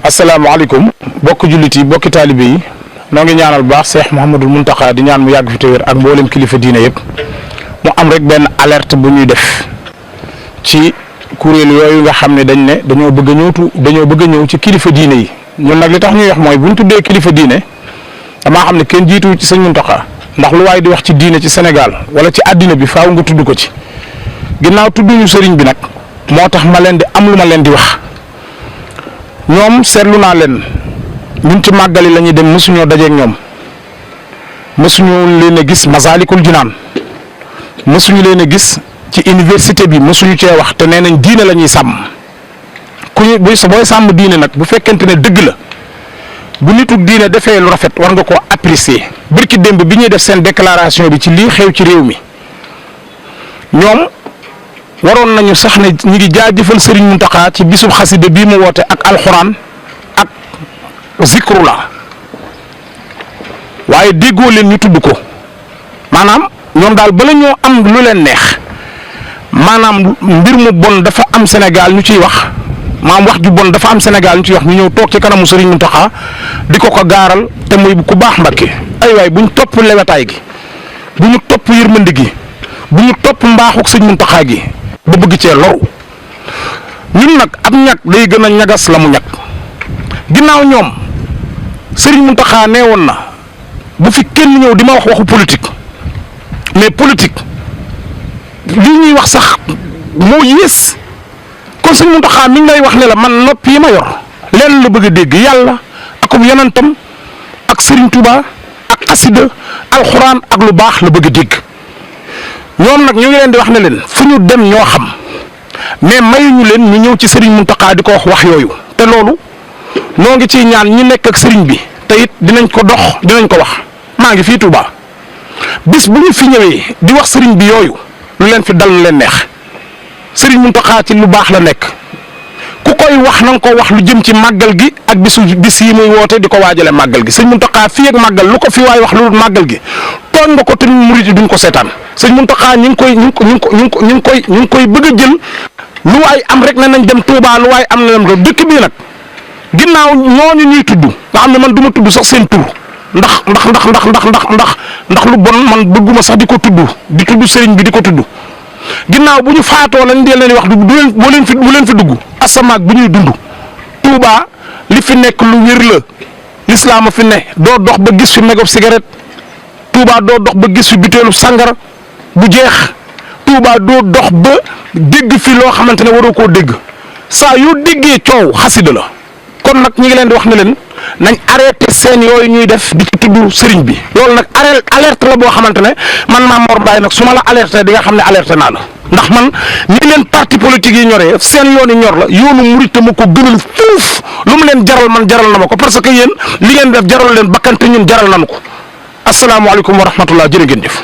asalaamaaleykum bokk jullit yi bokki taalibe yi noo ngi ñaanal bu baax Cheikh Mouhamadul Mountakha di ñaan mu yàgg fi te wér ak mboolem kilifa diine yëpp mu am rek benn alerte bu ñuy def ci kuréel yooyu nga xam ne dañ ne dañoo bëgg a ñëw ci kilifa diine yi ñun nag li tax ñuy wax mooy bu ñu tuddee kilifa diine damaa xam ne kenn jiituwu ci sëñ Mountakha ndax lu waaye di wax ci diine ci Sénégal wala ci àddina bi faaw nga tudd ko ci ginnaaw tudduñu sëriñ bi nag moo tax ma leen di am lu ma leen di wax. ñoom seetlu naa leen ñun ci màggali la ñuy dem mësuñoo dajeeg ñoom mësuñu leen a gis Masaalikul Jinaan mësuñu leen a gis ci université bi mësuñu cee wax te nee nañ diine la ñuy sàmm booy sàmm diine nag bu fekkente ne dëgg la bu nitug diine defee lu rafet war nga koo apprécier birki démb bi ñuy def seen déclaration bi ci lii xew ci réew mi ñoom. waroon nañu sax ne ñi ngi jaajëfal Serigne Mountakha ci bisub xasida bii mu woote ak alxuraan ak zikrula waaye déggoo leen ñu tudd ko maanaam ñoom daal bala ñoo am lu leen neex maanaam mbir mu bon dafa am Sénégal ñu ciy wax maanaam wax ju bon dafa am Sénégal ñu ciy wax ñu ñëw toog ci kanamu Serigne Mountakha di ko gaaral te muy ku baax Mbakke ay waay bu ñu topp lewetaay gi bu ñu topp yërmandi gi bu ñu topp mbaaxuk Serigne Mountakha gi. ba bëgg cee loru ñun nag ab ñag day gën a ñagas la mu ñag ginnaaw ñoom Serigne Mountakha nee woon na bu fi kenn ñëw di ma wax waxu politique mais politique lii ñuy wax sax moo yées kon Serigne Mountakha mi ngi lay wax ne la man nopp yi ma yor leen la bëgg a dégg yàlla akub yonentam ak Serigne Touba ak xasida alxuraan ak lu baax la bëgg a dégg. ñoom nag ñu ngi leen di wax ne leen fu ñu dem ñoo xam mais mayuñu leen ñu ñëw ci Serigne Mountakha di ko wax yooyu te loolu noo ngi ciy ñaan ñi nekk ak Serigne bi te it dinañ ko dox dinañ ko wax maa ngi fii Touba bis bu ñu fi ñëwee di wax Serigne bi yooyu lu leen fi dal lu leen neex Serigne Mountakha ci lu baax la nekk ku koy wax na nga ko wax lu jëm ci màggal gi ak bis yi muy woote di ko waajale màggal gi Serigne Mountakha fii ak màggal lu ko fi waay wax lu màggal gi tooñ nga ko te murit yi duñ ko seetaan. sëñ Mountakha ñu ngi koy bëgg a jël lu waay am rek ne nañ dem Touba lu waay am na dem dëkk bii nag ginnaaw ñooñu ñuy tudd nga xam ne man du ma tudd sax seen tur ndax lu bon man bëgguma sax di ko tudd di tudd sëriñ bi di ko tudd ginnaaw bu ñu faatoo lañ dee leen wax bu leen fi dugg asamaak bu ñuy dund Touba li fi nekk lu wér la lislaam a fi ne doo dox ba gis fi mégob cigarette Touba doo dox ba gis fi butéelu sàngara bu jeex Touba doo dox ba dégg fi loo xamante ne waroo koo dégg saa yoo déggee coow xasida la kon nag ñi ngi leen di wax ne leen nañ arrêté seen yooyu ñuy def di ci tudd sëriñ bi loolu nag alerte la boo xamante ne man Mame Mor Mbaye nag su ma la alerté di nga xam ne alerté naa la ndax man ñi leen parti politique yi ñoree seen yoon yi ñor la yoonu murit ma ko gënal fuuf lu mu leen jaral man jaral na ma ko parce que yéen li ngeen def jaral leen bakkante ñun jaral nañu ko asalaamaaleykum wa rahmatullah jërë ngeen jëf